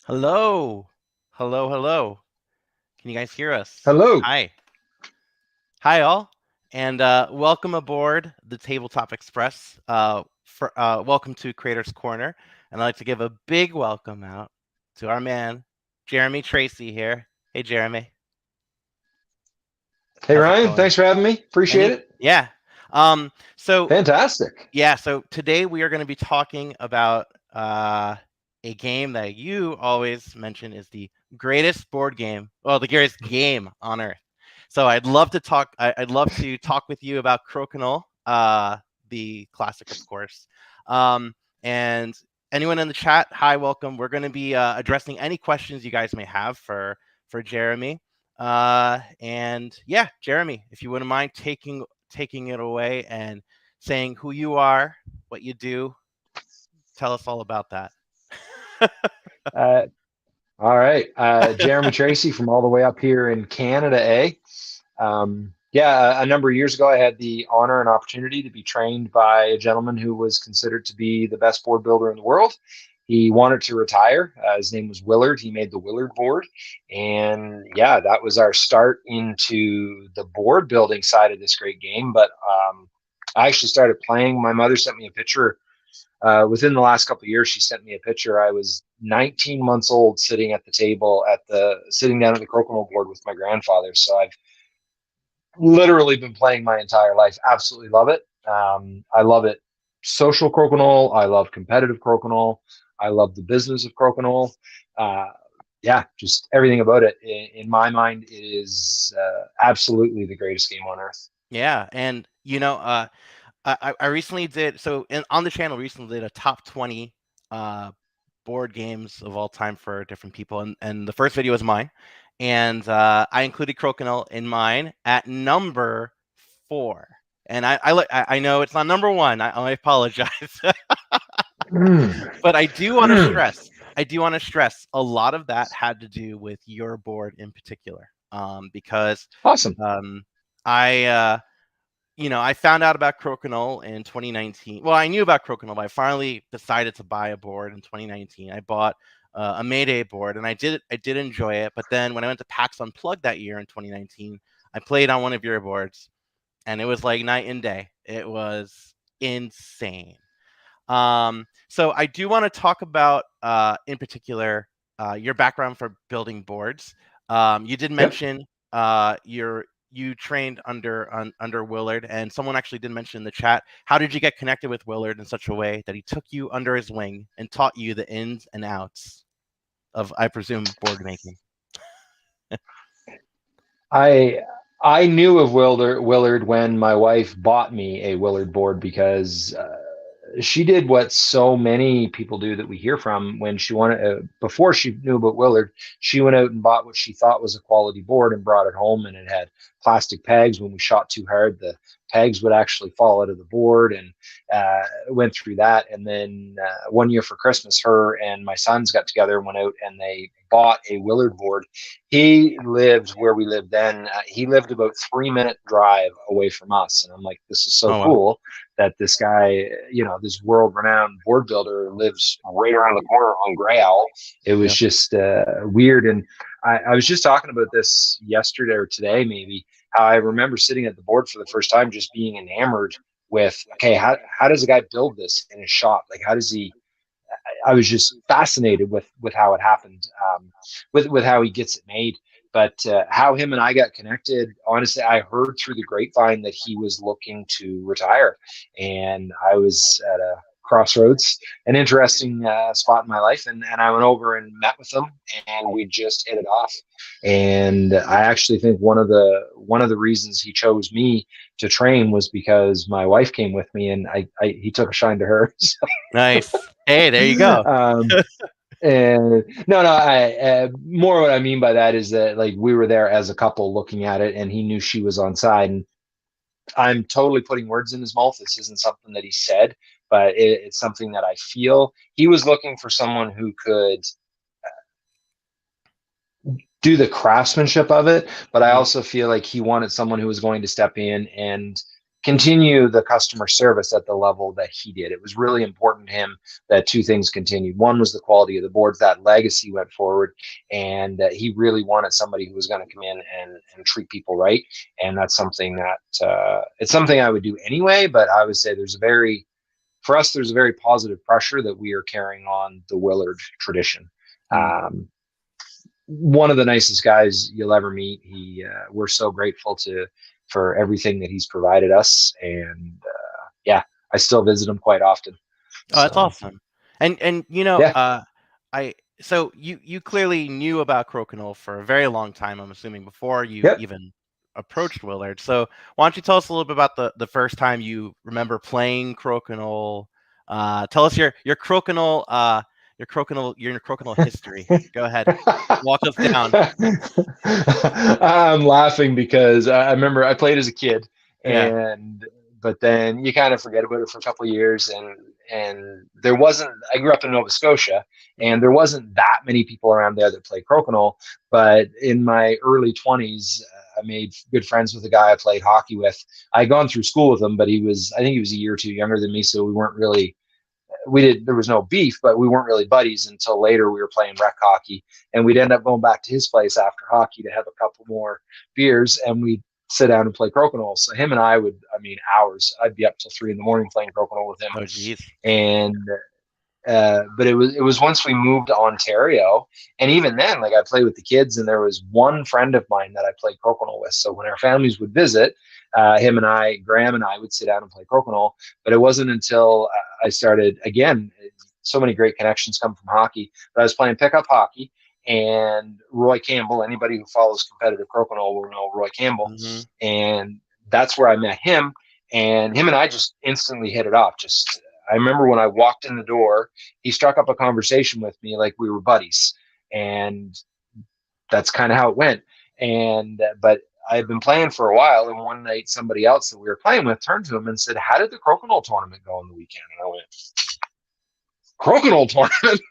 Hello. Hello, hello. Can you guys hear us? Hello. Hi. Hi, all. And welcome aboard the Tabletop Express. Welcome to Creators Corner. And I'd like to give a big welcome out to our man, Jeremy Tracey here. Hey, Jeremy. Hey, How's it Ryan. going? Thanks for having me. Appreciate Any? it. Yeah. So Fantastic. yeah, so today we are going to be talking about a game that you always mention is the greatest board game, well, the greatest game on earth. So I'd love to talk. I'd love to talk with you about Crokinole, the classic, of course. And anyone in the chat, hi, welcome. We're going to be addressing any questions you guys may have for Jeremy. And yeah, Jeremy, if you wouldn't mind taking it away and saying who you are, what you do. Tell us all about that. Uh, all right. Jeremy Tracey from all the way up here in Canada, eh? Yeah, a number of years ago, I had the honor and opportunity to be trained by a gentleman who was considered to be the best board builder in the world. He wanted to retire. His name was Willard. He made the Willard board. And yeah, that was our start into the board building side of this great game. But I actually started playing. My mother sent me a picture within the last couple of years. She sent me a picture. I was 19 months old, sitting at the table sitting down at the crokinole board with my grandfather. So I've literally been playing my entire life. Absolutely love it. I love it. Social crokinole. I love competitive crokinole. I love the business of crokinole. Uh, yeah, just everything about it. In my mind, it is absolutely the greatest game on earth. Yeah, and I recently did on the channel recently did a top 20 uh, board games of all time for different people, and the first video was mine, and I included Crokinole in mine at number 4. And I know it's not number 1. I apologize. Mm, But mm. I do want to stress a lot of that had to do with your board in particular, because Awesome. um, I I found out about Crokinole in 2019. Well, I knew about Crokinole, but I finally decided to buy a board in 2019. I bought a Mayday board, and I did enjoy it. But then when I went to PAX Unplugged that year in 2019, I played on one of your boards, and it was like night and day. It was insane. So I do want to talk about, in particular, your background for building boards. You did Yep. mention you trained under Willard, and someone actually did mention in the chat. How did you get connected with Willard in such a way that he took you under his wing and taught you the ins and outs of, I presume, board making? I I knew of Willard when my wife bought me a Willard board because she did what so many people do that we hear from when she wanted before she knew about Willard. She went out and bought what she thought was a quality board and brought it home, and it had plastic pegs. When we shot too hard, the pegs would actually fall out of the board, and went through that. And then one year for Christmas, her and my sons got together and went out and they bought a Willard board. He lived where we lived then. He lived about 3 minute drive away from us, and I'm like, this is so Oh wow. cool that this guy, this world renowned board builder, lives right around the corner on Grey Owl. It was Yeah. just weird. And I was just talking about this yesterday or today, maybe, how I remember sitting at the board for the first time, just being enamored with, okay, how does a guy build this in his shop? Like, how does he? I was just fascinated with how it happened, with how he gets it made. But how him and I got connected, honestly, I heard through the grapevine that he was looking to retire, and I was at a crossroads, an interesting spot in my life, and I went over and met with him, and we just hit it off. And I actually think one of the reasons he chose me to train was because my wife came with me, and he took a shine to her. Nice. Hey, there you go. um, and no, I more what I mean by that is that, like, we were there as a couple looking at it, and he knew she was on side. And I'm totally putting words in his mouth. This isn't something that he said, but it's something that I feel. He was looking for someone who could do the craftsmanship of it, but I Mhm. also feel like he wanted someone who was going to step in and continue the customer service at the level that he did. It was really important to him that two things continued. One was the quality of the boards, that legacy went forward, and he really wanted somebody who was going to come in and treat people right. And that's something that it's something I would do anyway, but I would say there's a very positive pressure that we are carrying on the Willard tradition. One of the nicest guys you'll ever meet. We're so grateful for everything that he's provided us, and yeah, I still visit him quite often. Oh, that's awesome. And yeah. So you clearly knew about Crokinole for a very long time, I'm assuming, before you Yep. even approached Willard. So why don't you tell us a little bit about the first time you remember playing Crokinole? Tell us your Crokinole history. Go ahead. Walk us down. I'm laughing because I remember I played as a kid, Yeah. but then you kind of forget about it for a couple of years, and there wasn't. I grew up in Nova Scotia, and there wasn't that many people around there that played Crokinole. But in my early 20s, I made good friends with a guy I played hockey with. I'd gone through school with him, but I think he was a year or two younger than me, so there was no beef, but we weren't really buddies until later. We were playing rec hockey, and we'd end up going back to his place after hockey to have a couple more beers, and we'd sit down and play Crokinole. So him and hours. I'd be up till 3 a.m. playing Crokinole with him. Oh, geez. And but it was once we moved to Ontario, and even then, like, I played with the kids, and there was one friend of mine that I played Crokinole with. So when our families would visit, Graham and I would sit down and play Crokinole. But it wasn't until I started again. So many great connections come from hockey. But I was playing pickup hockey, and Roy Campbell. Anybody who follows competitive Crokinole will know Roy Campbell, and that's where I met him. And him and I just instantly hit it off. I remember when I walked in the door, he struck up a conversation with me like we were buddies, and that's kind of how it went. But I had been playing for a while, and one night somebody else that we were playing with turned to him and said, "How did the Crokinole tournament go on the weekend?" And I went, "Crokinole tournament?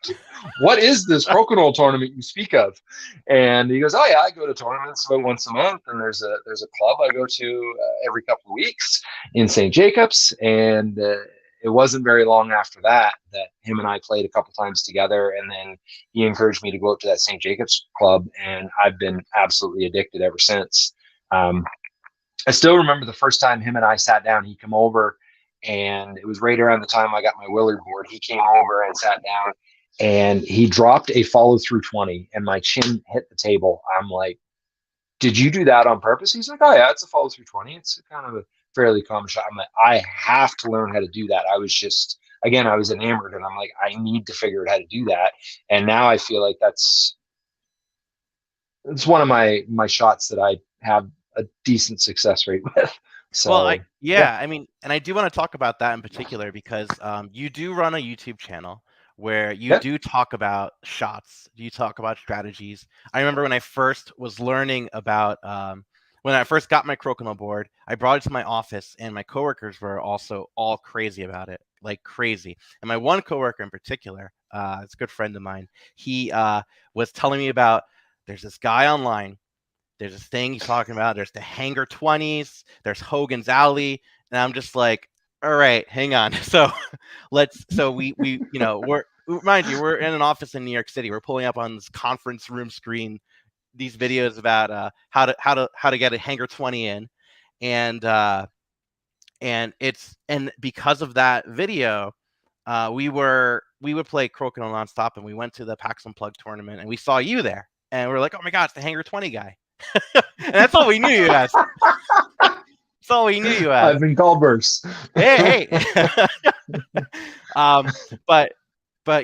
What is this Crokinole tournament you speak of?" And he goes, "Oh yeah, I go to tournaments about once a month, and there's a club I go to every couple of weeks in St. Jacobs." And it wasn't very long after that him and I played a couple times together, and then he encouraged me to go out to that St. Jacobs club, and I've been absolutely addicted ever since. I still remember the first time him and I sat down. He came over, and it was right around the time I got my Willard board. He came over and sat down, and he dropped a follow through 20, and my chin hit the table. I'm like, "Did you do that on purpose?" He's like, "Oh yeah, it's a follow through 20. It's kind of a fairly common shot." I'm like, "I have to learn how to do that." I was enamored, and I'm like, "I need to figure out how to do that." And now I feel like it's one of my shots that I have a decent success rate with. So, Well, I mean, and I do want to talk about that in particular because you do run a YouTube channel where you do talk about shots, you talk about strategies. I remember when I first was learning about, when I first got my Crokinole board, I brought it to my office, and my coworkers were also all crazy about it, like crazy. And my one coworker in particular, it's a good friend of mine, he was telling me about, there's this guy online, there's this thing he's talking about. There's the Hanger 20s. There's Hogan's Alley, and I'm just like, all right, hang on. So we're, mind you, we're in an office in New York City. We're pulling up on this conference room screen these videos about how to get a Hanger 20 in, and because of that video, we would play Crokinole nonstop, and we went to the PAX Unplugged tournament, and we saw you there, and we are like, oh my god, it's the Hanger 20 guy. And that's all we knew you as. That's all we knew you as. I've been called worse. Hey. But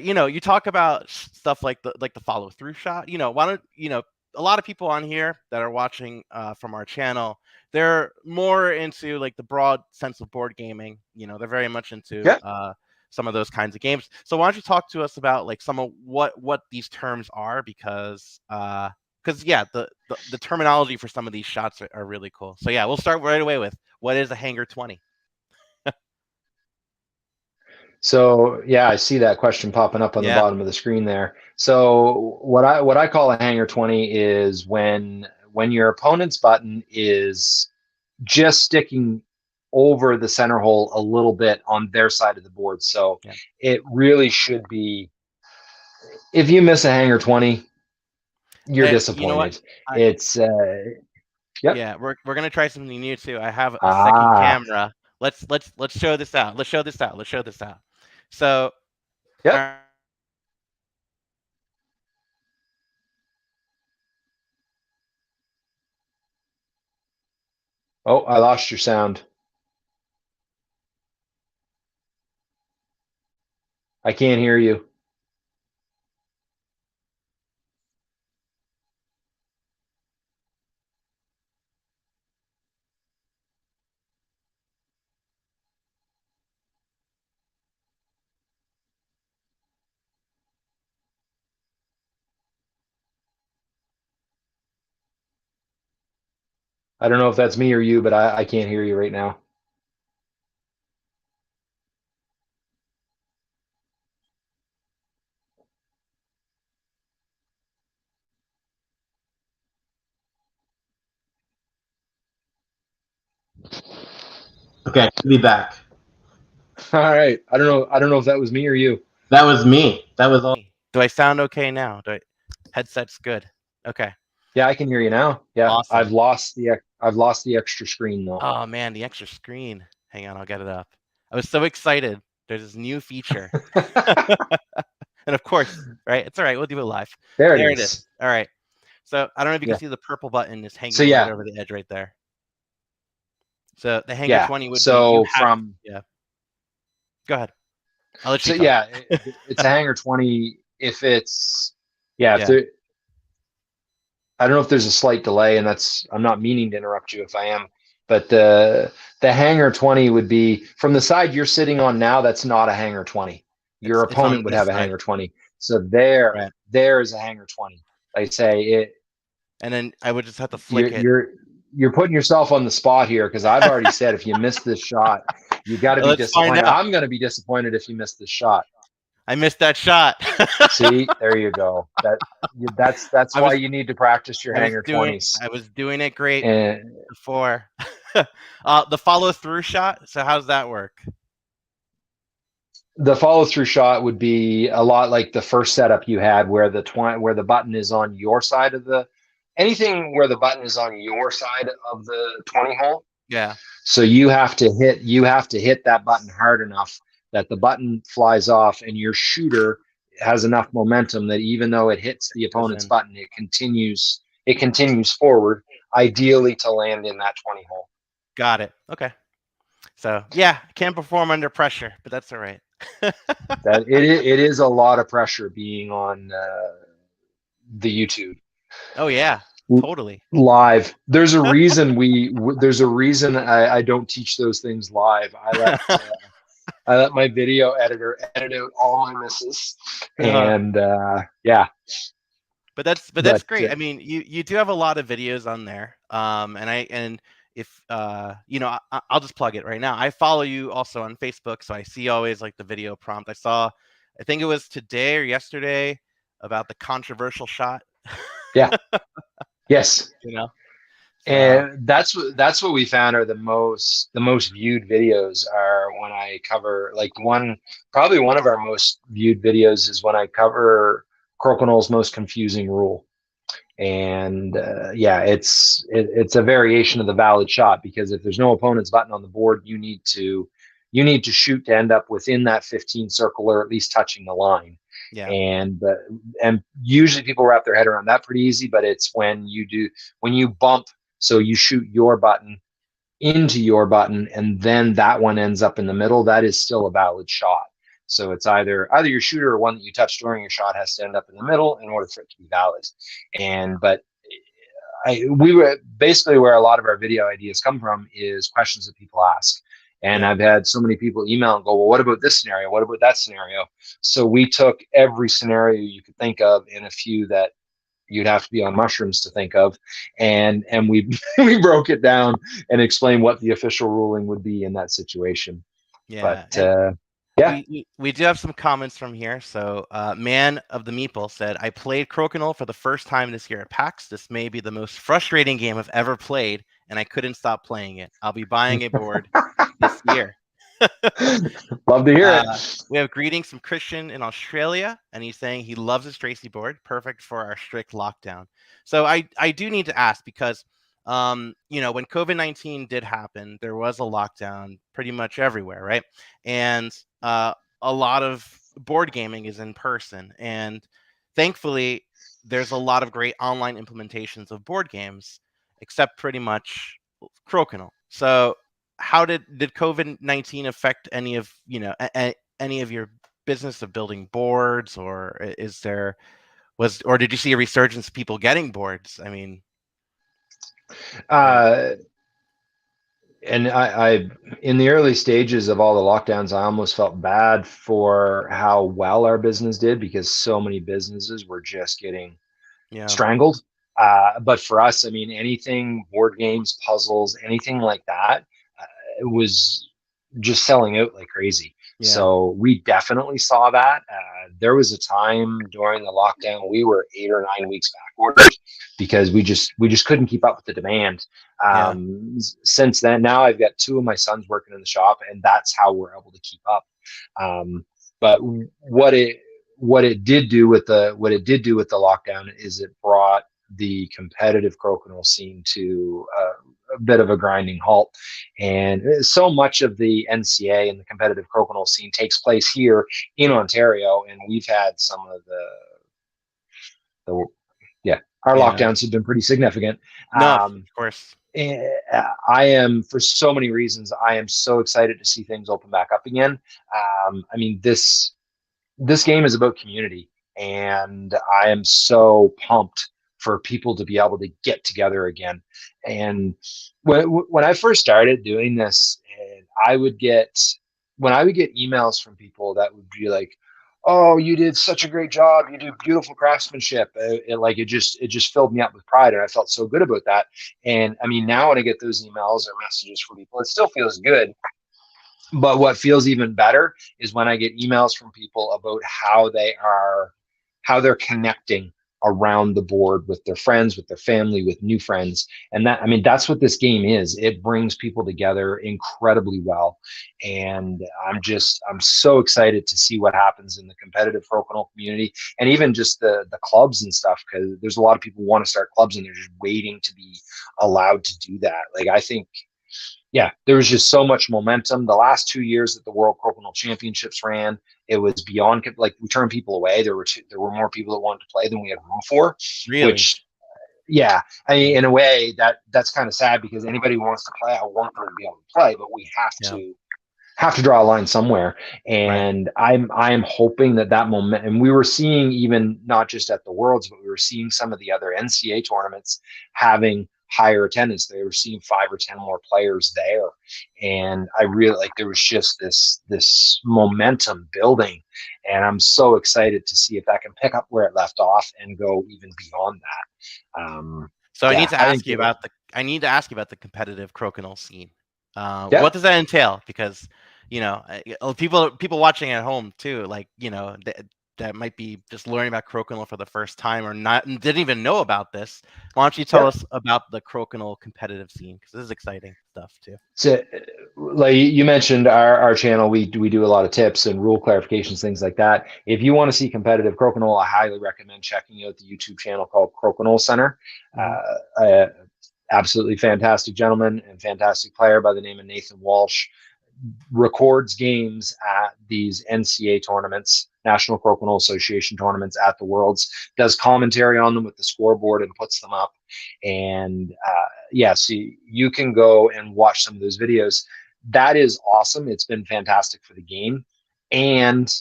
you talk about stuff like the follow through shot. Why don't a lot of people on here that are watching from our channel, they're more into like the broad sense of board gaming. They're very much into some of those kinds of games. So why don't you talk to us about like some of what these terms are, because the terminology for some of these shots are really cool. So we'll start right away with, what is a Hanger 20? So I see that question popping up on the bottom of the screen there. So what I call a Hanger 20 is when your opponent's button is just sticking over the center hole a little bit on their side of the board. So it really should be, if you miss a hanger 20, you're disappointed. You know what? It's yep. Yeah, we're gonna try something new too. I have a second camera. Let's show this out. Let's show this out. Let's show this out. So yep. Oh, I lost your sound. I can't hear you. I don't know if that's me or you, but I can't hear you right now. Okay, be back. All right. I don't know if that was me or you. That was me. That was all. Do I sound okay now? Headset's good. Okay. Yeah, I can hear you now. Yeah. Awesome. I've lost the extra screen though. Oh man, the extra screen. Hang on, I'll get it up. I was so excited. There's this new feature. And of course, right? It's all right. We'll do it live. There it is. All right. So I don't know if you can see the purple button is hanging right over the edge right there. So the hanger 20 would be so from Go ahead. I'll let you talk. It's a hanger 20 if it's if there, I don't know if there's a slight delay, and I'm not meaning to interrupt you if I am, but the hanger 20 would be from the side you're sitting on now. That's not a hanger 20. Your opponent would have a hanger 20. So there is a hanger 20. I say it. And then I would just have to flick it. You're putting yourself on the spot here, because I've already said if you miss this shot, you got to be disappointed. I'm going to be disappointed if you miss this shot. I missed that shot. See, there you go. That's why you need to practice your hanger 20s. I was doing it great before. The follow through shot. So how does that work? The follow through shot would be a lot like the first setup you had, where the button is on your side of anything where the button is on your side of the 20 hole. Yeah. So you have to hit that button hard enough that the button flies off, and your shooter has enough momentum that even though it hits the opponent's button, it continues forward, ideally to land in that 20 hole. Got it. Okay. So can't perform under pressure, but that's all right. That it is a lot of pressure being on the YouTube. Oh yeah, totally live. There's a reason I don't teach those things live. I let my video editor edit out all my misses, and But that's great. I mean, you do have a lot of videos on there, if I'll just plug it right now. I follow you also on Facebook, so I see always like the video prompt. I think it was today or yesterday about the controversial shot. Yeah. Yes. And that's what we found are the most viewed videos are when I cover probably one of our most viewed videos is when I cover Crokinole's most confusing rule. And it's a variation of the valid shot, because if there's no opponent's button on the board, you need to shoot to end up within that 15 circle, or at least touching the line. Yeah. And usually people wrap their head around that pretty easy, but it's when you bump, so you shoot your button into your button, and then that one ends up in the middle, that is still a valid shot. So it's either your shooter or one that you touch during your shot has to end up in the middle in order for it to be valid. But we were basically, where a lot of our video ideas come from is questions that people ask. And I've had so many people email and go, well, what about this scenario? What about that scenario? So we took every scenario you could think of, and a few that you'd have to be on mushrooms to think of, and we we broke it down and explained what the official ruling would be in that situation. But we do have some comments from here. So Man of the Meeple said, I played Crokinole for the first time this year at PAX. This may be the most frustrating game I've ever played, and I couldn't stop playing it. I'll be buying a board this year. Love to hear it. We have greetings from Christian in Australia, and he's saying he loves his Tracey board, perfect for our strict lockdown. So I do need to ask because, when COVID-19 did happen, there was a lockdown pretty much everywhere, right? And a lot of board gaming is in person, and thankfully, there's a lot of great online implementations of board games, except pretty much Crokinole. So how did COVID-19 affect any of any of your business of building boards, or did you see a resurgence of people getting boards? I mean, and I in the early stages of all the lockdowns, I almost felt bad for how well our business did because so many businesses were just getting strangled. But for us, I mean, anything board games, puzzles, anything like that, it was just selling out like crazy. Yeah. So we definitely saw that. There was a time during the lockdown we were 8 or 9 weeks backward because we just couldn't keep up with the demand. Since then, now I've got 2 of my sons working in the shop, and that's how we're able to keep up. But what it did do with the lockdown is it brought the competitive Crokinole scene to a bit of a grinding halt, and so much of the NCA and the competitive Crokinole scene takes place here in Ontario, and we've had some of our lockdowns have been pretty significant. No, of course. I am, for so many reasons, I am so excited to see things open back up again. I mean, this game is about community, and I am so pumped for people to be able to get together again. And when I first started doing this, and I would get emails from people that would be like, "Oh, you did such a great job. You do beautiful craftsmanship." It just filled me up with pride, and I felt so good about that. And I mean, now when I get those emails or messages from people, it still feels good. But what feels even better is when I get emails from people about how they're connecting around the board with their friends, with their family, with new friends. And that, I mean, that's what this game is. It brings people together incredibly well. And I'm so excited to see what happens in the competitive Crokinole community, and even just the clubs and stuff, because there's a lot of people who want to start clubs and they're just waiting to be allowed to do that. Like, I think, there was just so much momentum. The last 2 years that the World Crokinole Championships ran, it was beyond, like, we turned people away. There were more people that wanted to play than we had room for. Really? Which, I mean, in a way, that's kind of sad, because anybody who wants to play, I want them to be able to play, but we have to draw a line somewhere. And right. I'm hoping that moment, and we were seeing, even not just at the Worlds, but we were seeing some of the other NCA tournaments having higher attendance. They were seeing 5 or 10 more players there, and I really, like, there was just this momentum building, and I'm so excited to see if that can pick up where it left off and go even beyond that. So I need to ask you about the competitive Crokinole scene. What does that entail? Because people watching at home too, like, that might be just learning about Crokinole for the first time, or not, and didn't even know about this. Why don't you tell us about the Crokinole competitive scene? Because this is exciting stuff too. So, like you mentioned, our channel, we do a lot of tips and rule clarifications, things like that. If you want to see competitive Crokinole, I highly recommend checking out the YouTube channel called Crokinole Center. Absolutely fantastic gentleman and fantastic player by the name of Nathan Walsh records games at these NCA tournaments, National Crokinole Association tournaments, at the Worlds, does commentary on them with the scoreboard and puts them up. And so you can go and watch some of those videos. That is awesome. It's been fantastic for the game. And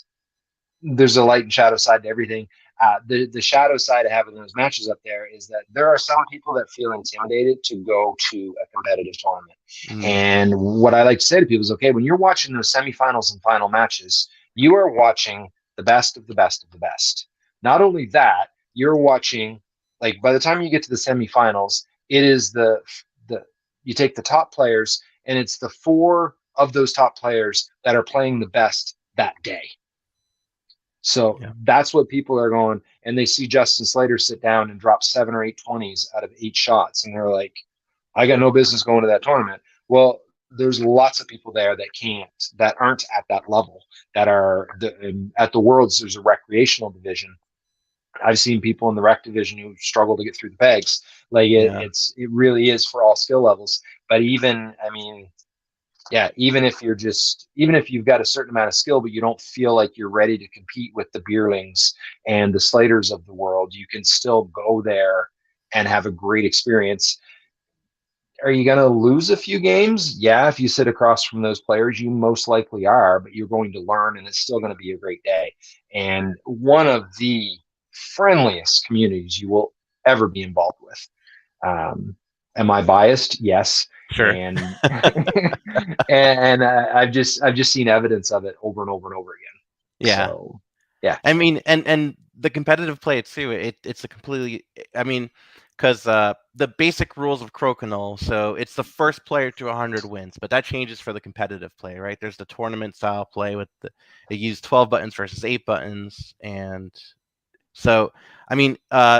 there's a light and shadow side to everything. The shadow side of having those matches up there is that there are some people that feel intimidated to go to a competitive tournament. And what I like to say to people is, okay, when you're watching those semifinals and final matches, you are watching the best of the best of the best. Not only that, you're watching, like, by the time you get to the semifinals, it is you take the top players, and it's the 4 of those top players that are playing the best that day. So that's what people are going, and they see Justin Slater sit down and drop 7 or 8 20s out of 8 shots, and they're like, I got no business going to that tournament. Well, there's lots of people there that aren't at that level, that are at the Worlds. There's a recreational division. I've seen people in the rec division who struggle to get through the pegs. Like it really is for all skill levels. But even, I mean, yeah, even if you've got a certain amount of skill, but you don't feel like you're ready to compete with the Beerlings and the Slaters of the world, you can still go there and have a great experience. Are you going to lose a few games? Yeah, if you sit across from those players, you most likely are, but you're going to learn, and it's still going to be a great day. And one of the friendliest communities you will ever be involved with. Am I biased? Yes. Sure. And and I've just seen evidence of it over and over and over again. Yeah. So, yeah. I mean, and the competitive play too. It's a completely. I mean, because the basic rules of Crokinole. So it's the first player to 100 wins, but that changes for the competitive play, right? There's the tournament style play with it used 12 buttons versus 8 buttons, and so I mean,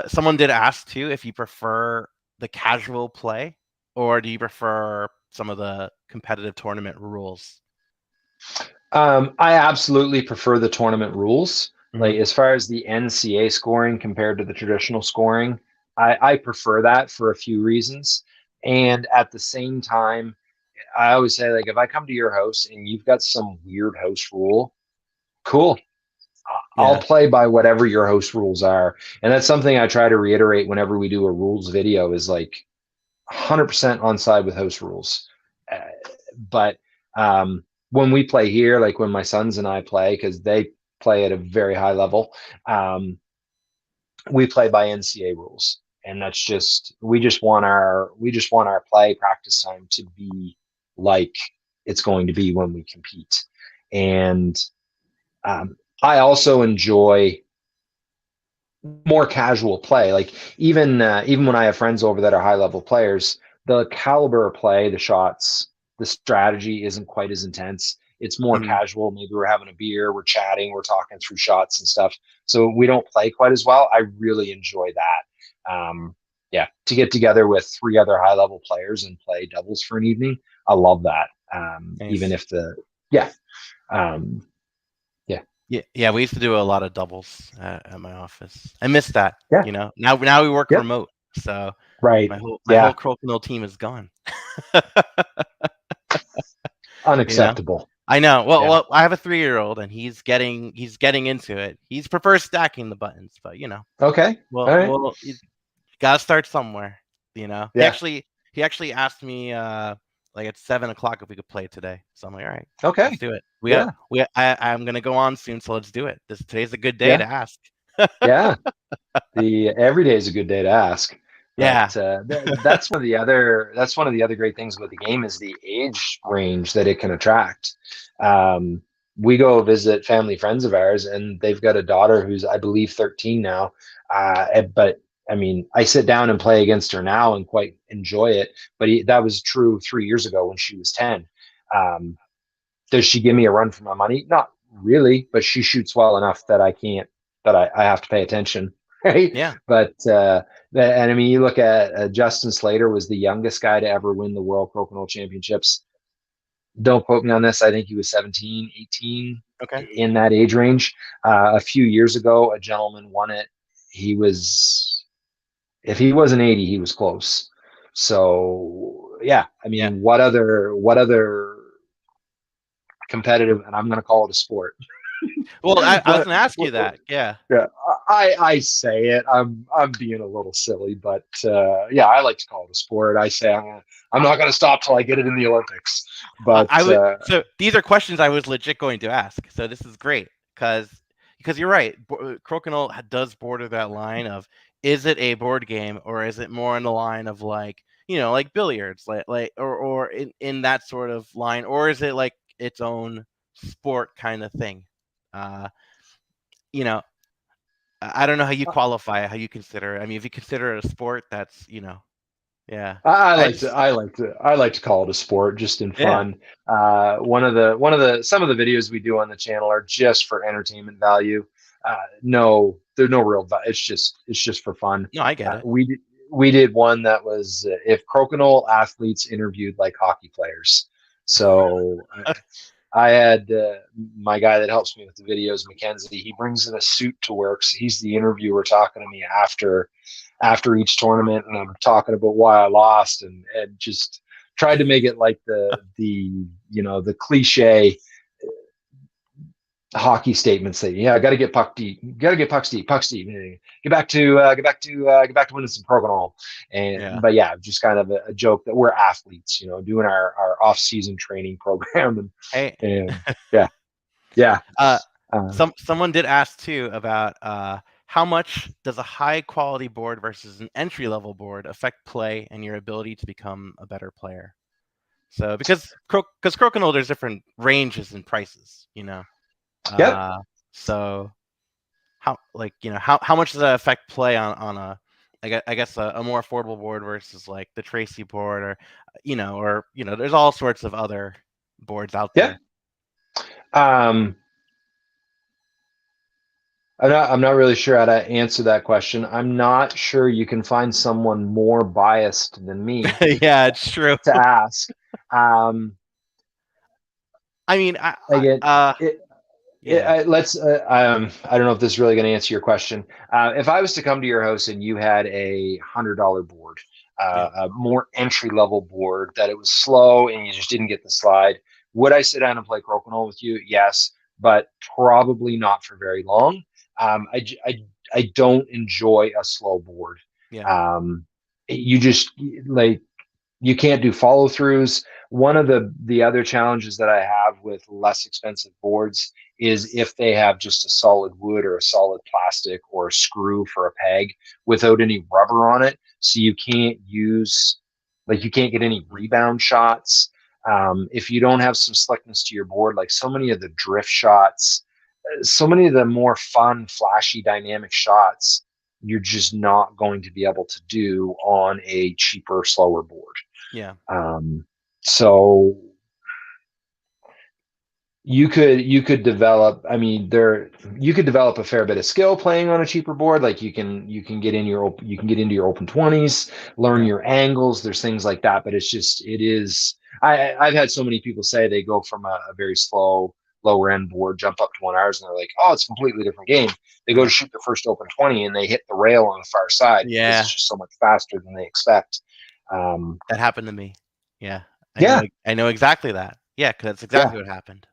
someone did ask too if you prefer the casual play or do you prefer some of the competitive tournament rules? I absolutely prefer the tournament rules. Like as far as the NCA scoring compared to the traditional scoring, I prefer that for a few reasons. And at the same time, I always say, like, if I come to your house and you've got some weird house rule, cool. I'll play by whatever your host rules are. And that's something I try to reiterate whenever we do a rules video, is like 100% on side with host rules. But when we play here, like when my sons and I play, because they play at a very high level, we play by NCA rules. And that's just, we just want our play practice time to be like it's going to be when we compete. And I also enjoy more casual play. Like even when I have friends over that are high level players, the caliber of play, the shots, the strategy isn't quite as intense. It's more casual. Maybe we're having a beer, we're chatting, we're talking through shots and stuff. So we don't play quite as well. I really enjoy that. Yeah, to get together with 3 other high level players and play doubles for an evening, I love that. Nice. Even if Yeah, we used to do a lot of doubles at my office. I miss that. Yeah. You know, now we work remote, so right. my whole Crokinole team is gone. Unacceptable. You know? I know. Well, I have a 3-year-old, and he's getting into it. He prefers stacking the buttons, but you know. Okay. Well, you gotta start somewhere. You know. Yeah. He actually asked me like at 7 o'clock if we could play today. So I'm like, all right, okay, let's do it. I'm gonna go on soon, so let's do it. Today's a good day to ask. Yeah, every day is a good day to ask. Yeah, but, that's one of the other great things about the game is the age range that it can attract. We go visit family friends of ours, and they've got a daughter who's, I believe, 13 now. But I mean, I sit down and play against her now and quite enjoy it. But that was true 3 years ago when she was 10. Does she give me a run for my money? Not really, but she shoots well enough that I have to pay attention. Right. Yeah. But, and I mean, you look at Justin Slater was the youngest guy to ever win the World Crokinole Championships. Don't quote me on this. I think he was 17, 18, in that age range. A few years ago, a gentleman won it. If he wasn't 80, he was close. So yeah, I mean, what other competitive, and I'm going to call it a sport. Well, I was going to ask you that. Yeah. I say it. I'm being a little silly, but I like to call it a sport. I say I'm not going to stop till I get it in the Olympics. But so these are questions I was legit going to ask. So this is great because you're right. Crokinole does border that line of, is it a board game or is it more in the line of like, you know, like billiards, like or in that sort of line, or is it like its own sport kind of thing? You know, I don't know how you qualify it, how you consider it. I mean, if you consider it a sport, that's, you know, yeah. I like to call it a sport, just in fun. Some of the videos we do on the channel are just for entertainment value. No, there's no real value. It's just for fun. No, I get it. we did one that was if Crokinole athletes interviewed like hockey players. So I had my guy that helps me with the videos, Mackenzie. He brings in a suit to work, so he's the interviewer talking to me after each tournament, and I'm talking about why I lost, and just tried to make it like the cliche hockey statements that I got to get puck deep, pucks deep, get back to winning some Crokinole, but just kind of a joke that we're athletes, doing our off season training program, and yeah. Someone did ask too about how much does a high quality board versus an entry level board affect play and your ability to become a better player? So because Crokinole, there's different ranges and prices, Yep. So how much does that affect play on a I guess a more affordable board versus like the Tracey board or there's all sorts of other boards out there. I'm not really sure how to answer that question. I'm not sure you can find someone more biased than me. Yeah, it's true. To ask. I mean, let's. I don't know if this is really going to answer your question. If I was to come to your house and you had a $100 board, a more entry level board that it was slow and you just didn't get the slide, would I sit down and play Crokinole with you? Yes, but probably not for very long. I don't enjoy a slow board. You just you can't do follow throughs. One of the other challenges that I have with less expensive boards is if they have just a solid wood or a solid plastic or a screw for a peg without any rubber on it. So you can't you can't get any rebound shots. If you don't have some slickness to your board, like so many of the drift shots, so many of the more fun, flashy, dynamic shots, you're just not going to be able to do on a cheaper, slower board. So you could develop, you could develop a fair bit of skill playing on a cheaper board. Like you can get into your open 20s, learn your angles. There's things like that, but I've had so many people say they go from a very slow, lower end board, jump up to 1 hours, and they're like, oh, it's a completely different game. They go to shoot their first open 20 and they hit the rail on the far side because it's just so much faster than they expect. That happened to me. I know exactly that. Because that's exactly what happened.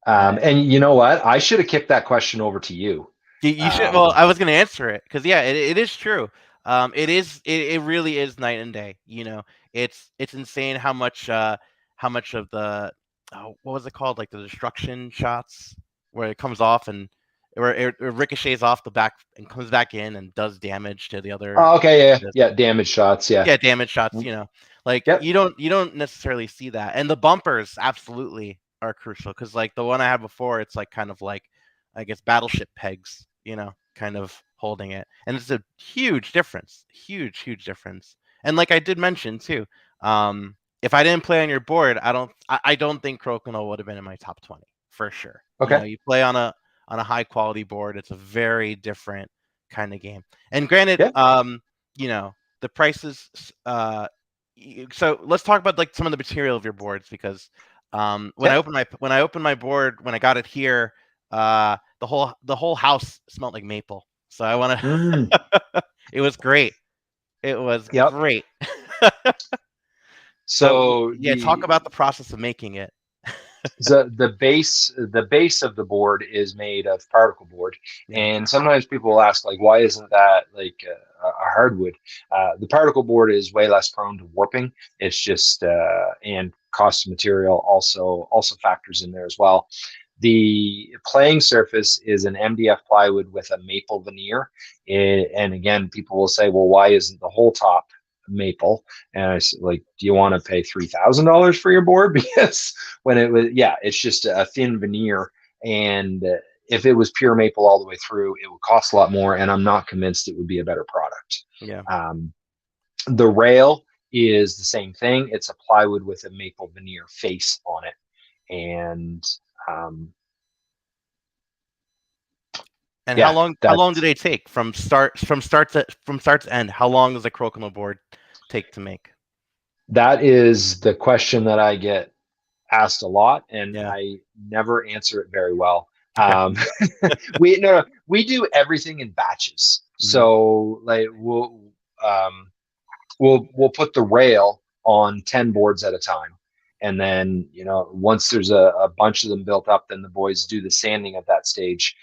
And you know what? I should have kicked that question over to you. You should. Well, I was going to answer it because it is true. It really is night and day. It's insane how much of the what was it called, like the destruction shots where it comes off and where it ricochets off the back and comes back in and does damage to the other. Oh, okay, damage shots, damage shots. You don't necessarily see that, and the bumpers absolutely are crucial because like the one I had before, it's like kind of like I guess battleship pegs, kind of holding it, and it's a huge difference, huge difference. And like I did mention too, if I didn't play on your board, I don't think Crokinole would have been in my top 20 for sure. Okay, you play on a high quality board, it's a very different kind of game. And granted, the prices. So let's talk about like some of the material of your boards because when I opened my board when I got it here, the whole house smelled like maple. So I want to. It was great. It was great. So talk about the process of making it. the base of the board is made of particle board, and sometimes people will ask like, why isn't that like a hardwood? The particle board is way less prone to warping. It's just and cost of material also factors in there as well. The playing surface is an MDF plywood with a maple veneer, and again, people will say, well, why isn't the whole top maple? And I said, like, do you want to pay $3,000 for your board? Because when it was, it's just a thin veneer, and if it was pure maple all the way through, it would cost a lot more, and I'm not convinced it would be a better product. The rail is the same thing. It's a plywood with a maple veneer face on it, and And yeah, how long do they take from start to end? How long does a crokinole board take to make? that is the question that I get asked a lot, and Yeah. I never answer it very well. Okay. We do everything in batches. Mhm. So like we'll put the rail on 10 boards at a time. And then, once there's a bunch of them built up, then the boys do the sanding at that stage.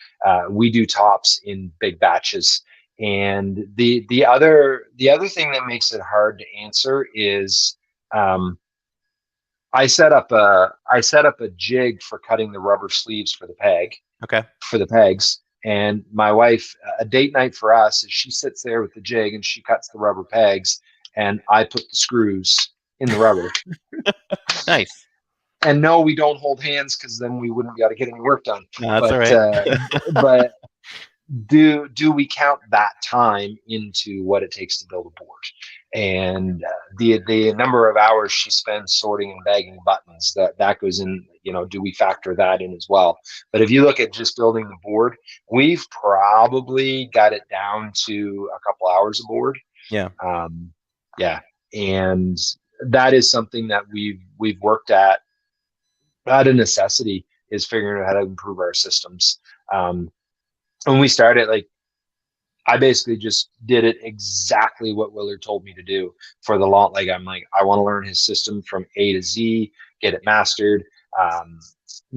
We do tops in big batches. And the other thing that makes it hard to answer is I set up a jig for cutting the rubber sleeves for the Okay. pegs. And my wife, a date night for us is she sits there with the jig and she cuts the rubber pegs, and I put the screws in the rubber. Nice. And no, we don't hold hands because then we wouldn't be able to get any work done. No, that's all right. But do we count that time into what it takes to build a board? And the number of hours she spends sorting and bagging buttons, that goes in. Do we factor that in as well? But if you look at just building the board, we've probably got it down to a couple hours a board. Yeah. Yeah, and that is something that we've worked at out of necessity, is figuring out how to improve our systems. When we started, like, I basically just did it exactly what Willard told me to do for the long. Like, I'm like, I want to learn his system from A to Z, get it mastered.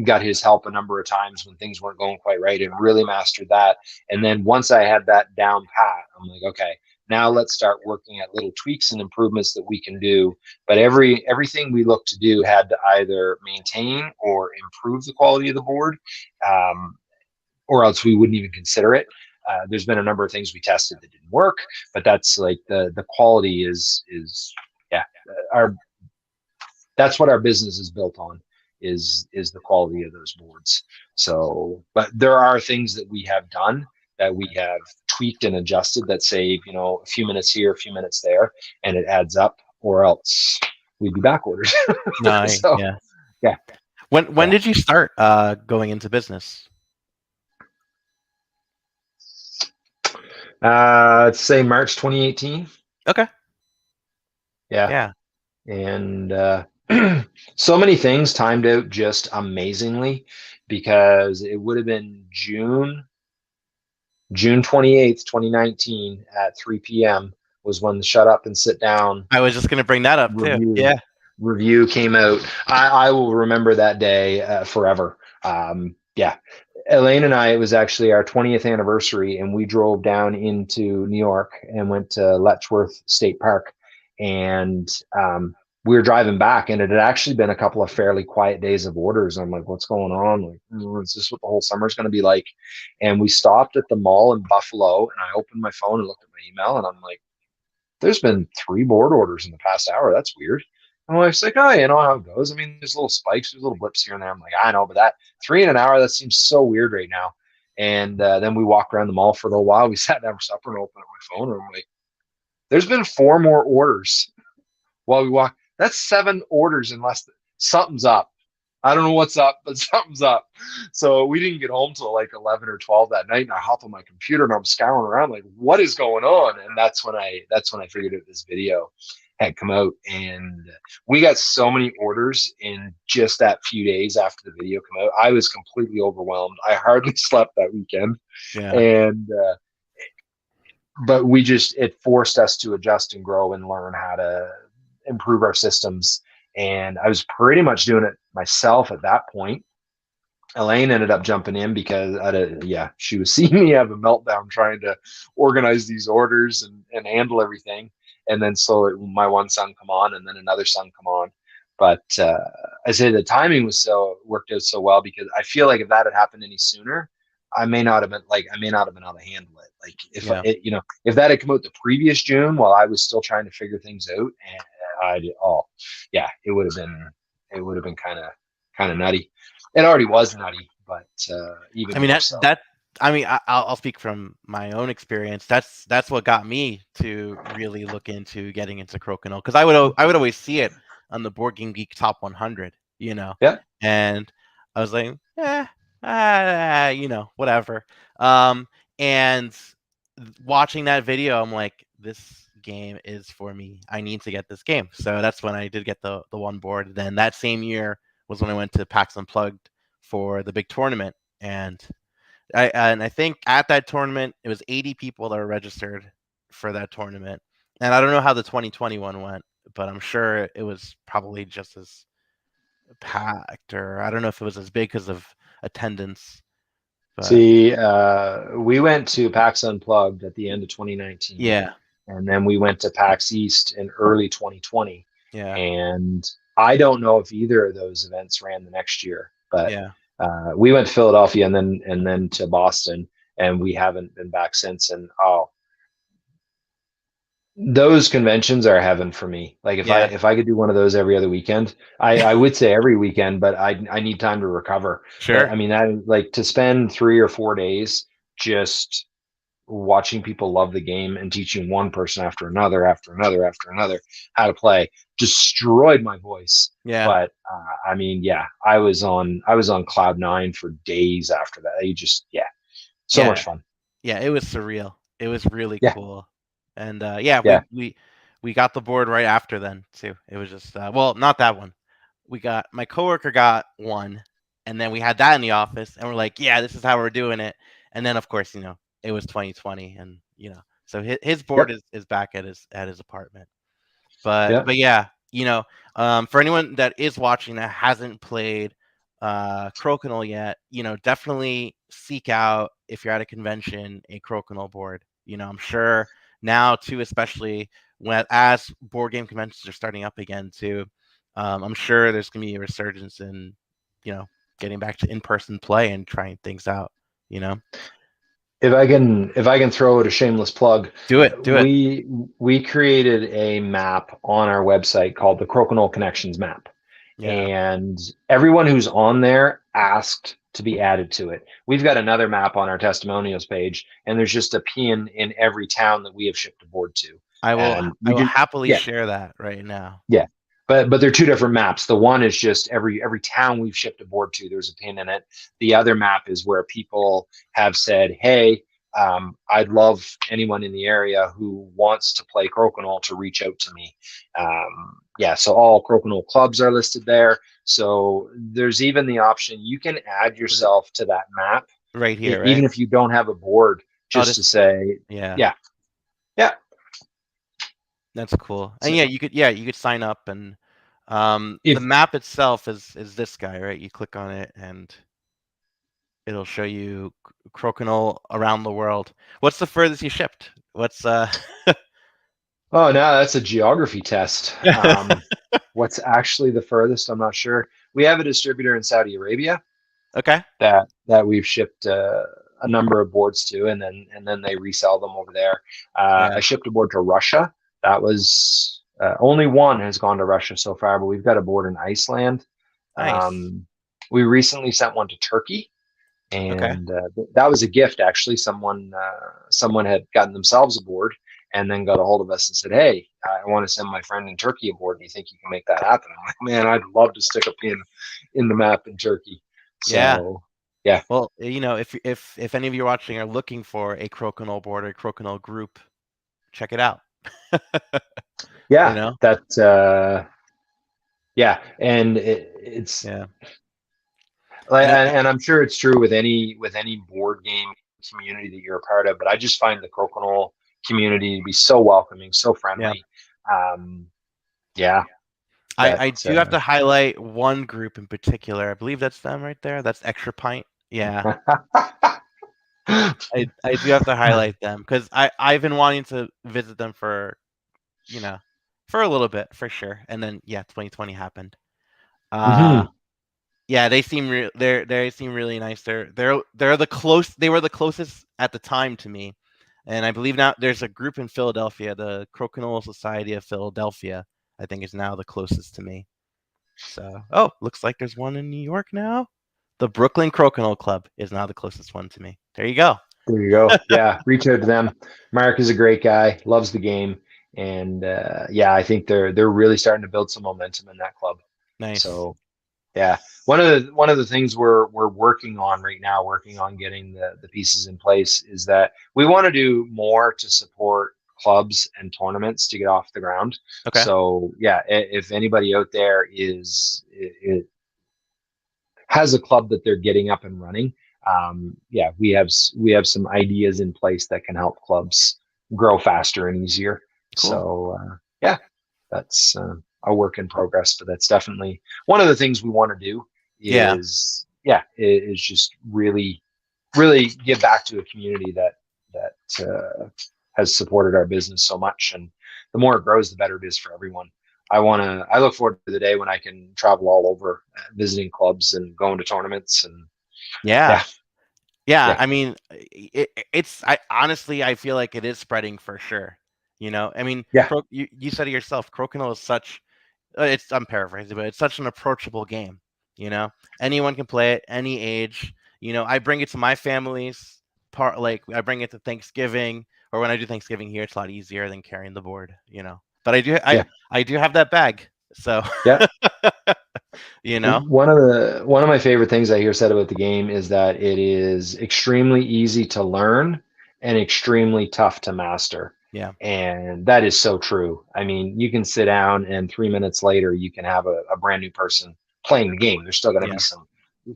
Got his help a number of times when things weren't going quite right, and really mastered that. And then once I had that down pat, I'm like, okay, now let's start working at little tweaks and improvements that we can do. But everything we looked to do had to either maintain or improve the quality of the board, or else we wouldn't even consider it. There's been a number of things we tested that didn't work, but that's like the quality is that's what our business is built on, is the quality of those boards. So, but there are things that we have done that we have tweaked and adjusted that save, a few minutes here, a few minutes there, and it adds up, or else we'd be back orders. Nice. So, yeah. When did you start going into business? Let's say March 2018. Okay. Yeah. And so many things timed out just amazingly, because it would have been June 28th, 2019 at 3 p.m. was when the Shut Up and Sit Down I was just going to bring that up too. Yeah. Review came out. I will remember that day forever. Elaine and I, it was actually our 20th anniversary, and we drove down into New York and went to Letchworth State Park. And we were driving back, and it had actually been a couple of fairly quiet days of orders. I'm like, what's going on? Like, is this what the whole summer is going to be like? And we stopped at the mall in Buffalo, and I opened my phone and looked at my email, and I'm like, there's been 3 board orders in the past hour. That's weird. And my wife's like, oh, you know how it goes. I mean, there's little spikes, there's little blips here and there. I'm like, I know, but that 3 in an hour, that seems so weird right now. And then we walked around the mall for a little while. We sat down for supper and opened up my phone, and I'm like, there's been 4 more orders while we walk. That's 7 orders in less than. Something's up. I don't know what's up, but something's up. So we didn't get home till like 11 or 12 that night, and I hop on my computer and I'm scouring around like, what is going on? And that's when I figured out this video had come out, and we got so many orders in just that few days after the video came out. I was completely overwhelmed. I hardly slept that weekend. Yeah. And but it forced us to adjust and grow and learn how to improve our systems. And I was pretty much doing it myself at that point. Elaine ended up jumping in because she was seeing me have a meltdown trying to organize these orders and handle everything. And then slowly my one son come on, and then another son come on. But I say the timing worked out so well, because I feel like if that had happened any sooner, I may not have been able to handle it. Like if that had come out the previous June while I was still trying to figure things out, and it would have been kind of nutty. It already was nutty, but even. I mean, I'll speak from my own experience. That's what got me to really look into getting into crokinole, because I would always see it on the Board Game Geek Top 100, Yeah. And I was like, whatever. And watching that video, I'm like, this game is for me. I need to get this game. So that's when I did get the one board. Then that same year was when I went to PAX Unplugged for the big tournament. And I think at that tournament, it was 80 people that were registered for that tournament. And I don't know how the 2021 went, but I'm sure it was probably just as packed, or I don't know if it was as big because of attendance. But See, we went to PAX Unplugged at the end of 2019. yeah, And then we went to PAX East in early 2020. yeah, And I don't know if either of those events ran the next year, but yeah. we went to Philadelphia and then to Boston, and we haven't been back since. And those conventions are heaven for me. Like if Yeah. I could do one of those every other weekend, I would say every weekend, but I need time to recover. Sure. I mean, that, like, to spend 3 or 4 days just watching people love the game and teaching one person after another how to play destroyed my voice. Yeah. But I mean, yeah, I was on cloud nine for days after that. You just, so Yeah. much fun. Yeah, it was surreal. It was really Yeah. cool. And Yeah. we got the board right after then too. It was just well, not that one. My coworker got one, and then we had that in the office, and we're like, yeah, this is how we're doing it. And then of course, it was 2020, and so his board is back at his apartment. But yeah, for anyone that is watching that hasn't played Crokinole yet, definitely seek out, if you're at a convention, a Crokinole board. I'm sure now too, especially as board game conventions are starting up again too. I'm sure there's gonna be a resurgence in, getting back to in-person play and trying things out. If I can throw out a shameless plug, Do it. we created a map on our website called the Crokinole Connections map. Yeah. And everyone who's on there asked to be added to it. We've got another map on our testimonials page, and there's just a pin in every town that we have shipped a board to. I will happily share that right now. Yeah. But they're two different maps. The one is just every town we've shipped a board to, there's a pin in it. The other map is where people have said, hey, I'd love anyone in the area who wants to play Crokinole to reach out to me. So all Crokinole clubs are listed there. So there's even the option you can add yourself to that map right here, even if you don't have a board, just to say, yeah. That's cool. And you could sign up, and the map itself is this guy, right? You click on it and it'll show you Crokinole around the world. What's the furthest you shipped? What's Oh, no, that's a geography test. What's actually the furthest? I'm not sure. We have a distributor in Saudi Arabia. Okay. That we've shipped a number of boards to, and then they resell them over there. I shipped a board to Russia. That was only one has gone to Russia so far, but we've got a board in Iceland. Nice. We recently sent one to Turkey, and that was a gift, actually. Someone had gotten themselves a board and then got a hold of us and said, hey, I want to send my friend in Turkey a board. Do you think you can make that happen? I'm like, man, I'd love to stick a pin in the map in Turkey. So, yeah. Well, if any of you watching are looking for a Crokinole board or a Crokinole group, check it out. Yeah, and it's like, and I'm sure it's true with any board game community that you're a part of, but I just find the Crokinole community to be so welcoming, so friendly. I do have to highlight one group in particular. I believe that's them right there. That's Extra Pint. Yeah. I do have to highlight them because I've been wanting to visit them for a little bit, for sure. And then 2020 happened. They seem they seem really nice. They were the closest at the time to me. And I believe now there's a group in Philadelphia, the Crokinole Society of Philadelphia, I think is now the closest to me. So, looks like there's one in New York now. The Brooklyn Crokinole Club is now the closest one to me. There you go. There you go. Yeah, reach out to them. Mark is a great guy, loves the game, and I think they're really starting to build some momentum in that club. Nice. So, Yeah. One of the things we're working on right now, working on getting the pieces in place, is that we want to do more to support clubs and tournaments to get off the ground. Okay. So yeah, if anybody out there has a club that they're getting up and running, yeah, we have some ideas in place that can help clubs grow faster and easier. Cool. So yeah, that's a work in progress, but that's definitely one of the things we want to do. Is just really give back to a community that has supported our business so much, and the more it grows, the better it is for everyone. I look forward to the day when I can travel all over, visiting clubs and going to tournaments. And yeah. Yeah. I mean, I honestly, I feel like it is spreading for sure. I mean, Yeah. You said it yourself, Crokinole is such, I'm paraphrasing, but it's such an approachable game. Anyone can play it, any age. I bring it to my family's part, like I bring it to Thanksgiving, or when I do Thanksgiving here, it's a lot easier than carrying the board, But I do have that bag, so Yeah. One of my favorite things I hear said about the game is that it is extremely easy to learn and extremely tough to master. Yeah. And that is so true. I mean, you can sit down and 3 minutes later, you can have a brand new person playing the game. There's still going to be some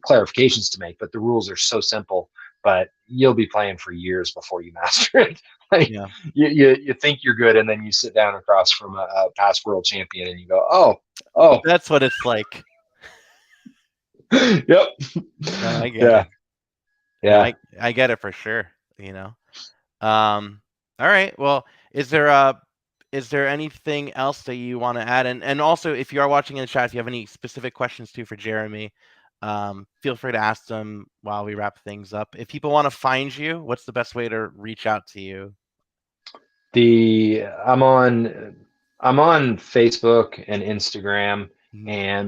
clarifications to make, but the rules are so simple, but you'll be playing for years before you master it. Like, you think you're good, and then you sit down across from a past world champion and you go, oh, that's what it's like. Yep. No, I get it. Yeah. No, I get it for sure. All right. Well, is there anything else that you want to add? And also, if you are watching in the chat, if you have any specific questions too for Jeremy, feel free to ask them while we wrap things up. If people want to find you, what's the best way to reach out to you? I'm on Facebook and Instagram,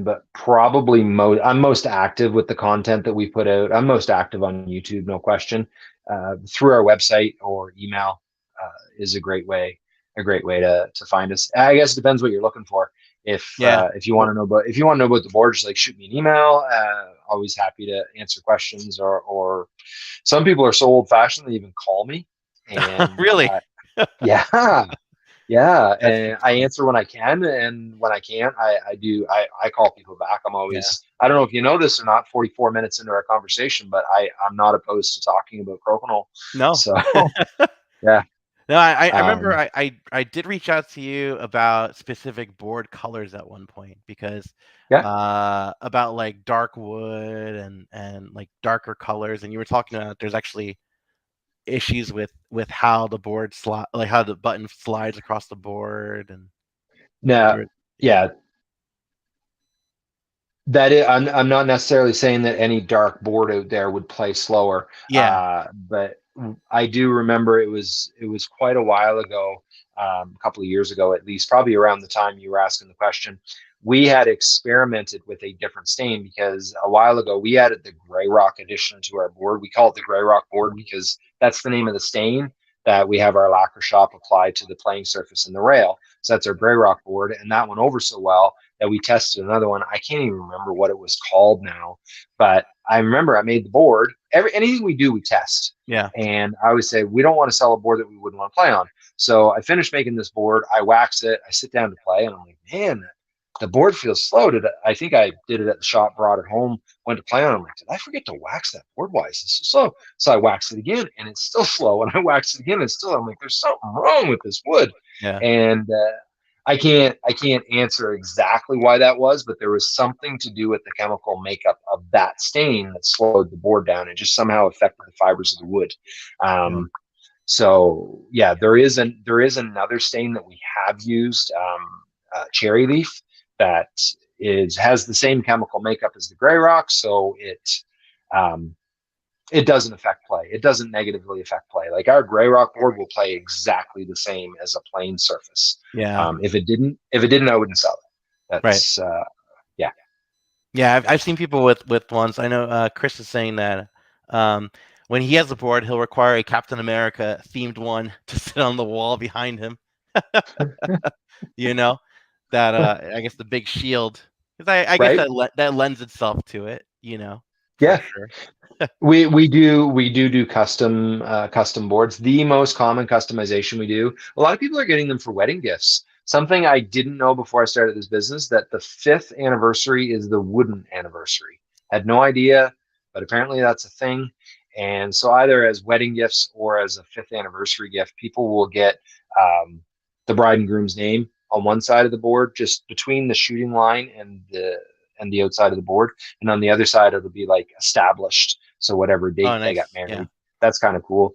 but probably I'm most active with the content that we put out. I'm most active on YouTube, no question. Through our website or email is a great way to find us. I guess it depends what you're looking for. If you want to know about the board, just like shoot me an email. Always happy to answer questions, or some people are so old fashioned they even call me. And really? Yeah. And I answer when I can, and when I can't, I call people back. I'm always, I don't know if you know this or not, 44 minutes into our conversation, but I'm not opposed to talking about Crokinole. No. So yeah. No, I remember I did reach out to you about specific board colors at one point, because about like dark wood and like darker colors, and you were talking about there's actually issues with how the board like how the button slides across the board. And that is, I'm not necessarily saying that any dark board out there would play slower. But I do remember it was quite a while ago, a couple of years ago at least, probably around the time you were asking the question. We had experimented with a different stain, because a while ago we added the Gray Rock addition to our board. We call it the Gray Rock board because that's the name of the stain that we have our lacquer shop apply to the playing surface and the rail. So that's our Gray Rock board, and that went over so well that we tested another one. I can't even remember what it was called now, but I remember I made the board. Anything we do, we test. Yeah. And I always say, we don't want to sell a board that we wouldn't want to play on. So I finished making this board. I wax it. I sit down to play, and I'm like, man, the board feels slow. I think I did it at the shop, brought it home, went to play on it. I'm like, did I forget to wax that board? Why is this so slow? So I waxed it again, and it's still slow. And I waxed it again, and I'm like, there's something wrong with this wood. Yeah. And I can't answer exactly why that was, but there was something to do with the chemical makeup of that stain that slowed the board down and just somehow affected the fibers of the wood. So yeah, there is another stain that we have used, cherry leaf, that has the same chemical makeup as the Gray Rock, so it doesn't affect play. It doesn't negatively affect play. Like our Gray Rock board will play exactly the same as a plain surface. Yeah. If it didn't, I wouldn't sell it. That's right. Yeah. I've seen people with ones. I know Chris is saying that when he has a board, he'll require a Captain America themed one to sit on the wall behind him. That I guess the big shield Because I Right? guess that lends itself to it, for Yeah. sure. We do custom boards. The most common customization we do, a lot of people are getting them for wedding gifts. Something I didn't know before I started this business, that the 5th anniversary is the wooden anniversary. Had no idea, but apparently that's a thing. And so either as wedding gifts or as a 5th anniversary gift, people will get the bride and groom's name on one side of the board, just between the shooting line and the outside of the board, and on the other side it'll be like established. So whatever date Oh, they got nice. married, Yeah. that's kind of cool.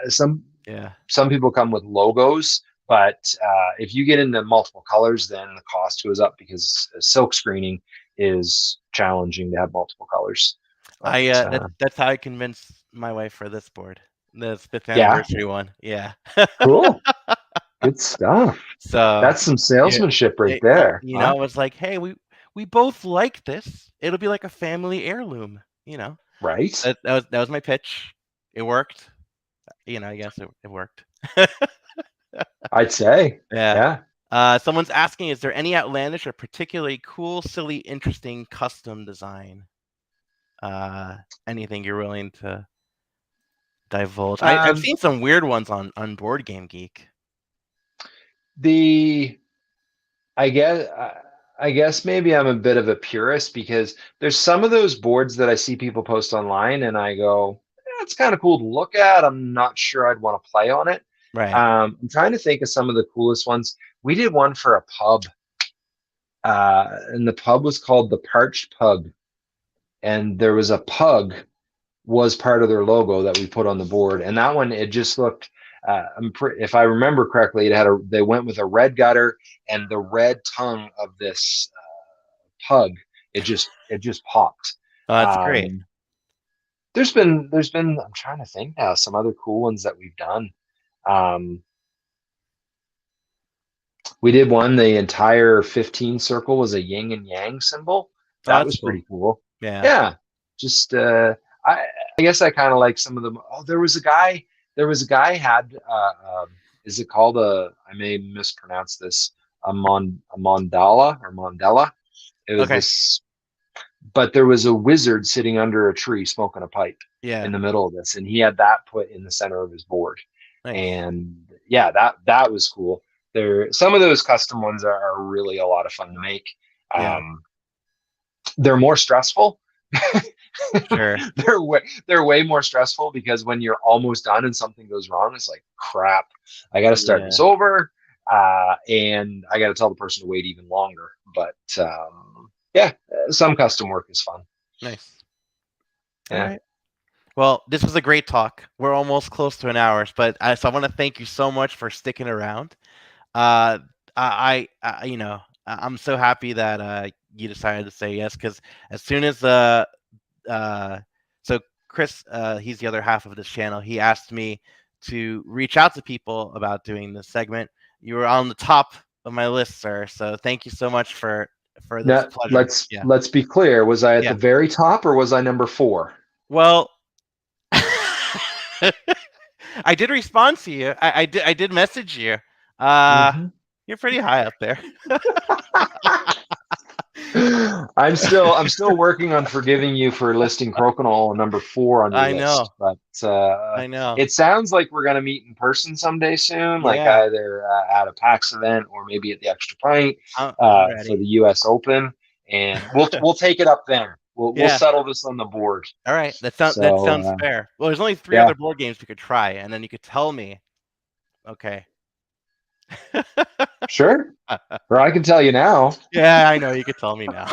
Some Yeah. people come with logos, but if you get into multiple colors, then the cost goes up because silk screening is challenging to have multiple colors. But, That's how I convinced my wife for this board, this 5th yeah, anniversary one. Yeah. cool, good stuff. So That's some salesmanship right well, there. I was like, hey, we both like this. It'll be like a family heirloom. Right? That was my pitch. It worked. I guess it worked. I'd say. Yeah. Yeah. Someone's asking, is there any outlandish or particularly cool, silly, interesting custom design? Anything you're willing to divulge? I've seen some weird ones on Board Game Geek. I guess maybe I'm a bit of a purist, because there's some of those boards that I see people post online and I go, it's kind of cool to look at. I'm not sure I'd want to play on it. Right. I'm trying to think of some of the coolest ones. We did one for a pub, and the pub was called the Parched Pug, and there was a pug was part of their logo that we put on the board, and that one, it just looked. If I remember correctly, they went with a red gutter and the red tongue of this pug. It just popped. Oh, that's great. There's been I'm trying to think now, some other cool ones that we've done. We did one, the entire 15 circle was a yin and yang symbol. That was pretty cool. Yeah. Just I guess I kind of like some of them. Oh, there was a guy had is it called I may mispronounce this, a mandala or mandela. It was this, but there was a wizard sitting under a tree smoking a pipe in the middle of this, and he had that put in the center of his board. Nice. And yeah, that was cool. Some of those custom ones are really a lot of fun to make. They're more stressful. Sure. They're way more stressful, because when you're almost done and something goes wrong, it's like, crap, I got to start this over, and I got to tell the person to wait even longer. But yeah, some custom work is fun. Nice. Yeah. All right. Well, this was a great talk. We're almost close to an hour, but so I want to thank you so much for sticking around. I'm so happy that you decided to say yes, because as soon as so Chris, he's the other half of this channel, he asked me to reach out to people about doing this segment. You were on the top of my list, sir. So thank you so much for this pleasure. Let's be clear. Was I at the very top, or was I number 4? Well, I did respond to you. I did message you. You're pretty high up there. I'm still working on forgiving you for listing Crokinole number 4 on your list. But I know. It sounds like we're gonna meet in person someday soon, like either at a PAX event or maybe at the Extra Pint for the US Open, and we'll take it up then. We'll settle this on the board. All right, that sounds fair. Well, there's only 3 other board games we could try, and then you could tell me. Okay. Sure. Or I can tell you now. Yeah, I know. You could tell me now.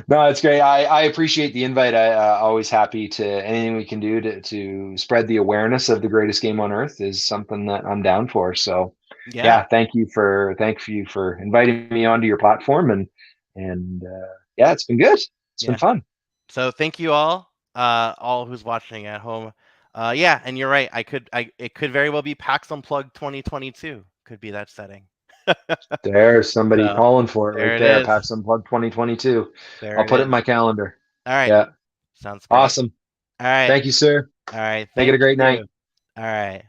No, it's great. I appreciate the invite. I always happy to anything we can do to spread the awareness of the greatest game on earth is something that I'm down for. So yeah, thank you for inviting me onto your platform, and yeah, it's been good. It's been fun. So thank you all who's watching at home. Yeah, and you're right. It could very well be PAX Unplugged 2022. Could be that setting. There's somebody calling for it right there. Is. PAX Unplugged 2022. I'll put it in my calendar. All right. Yeah. Sounds great. Awesome. All right. Thank you, sir. All right. Make it a great night. All right.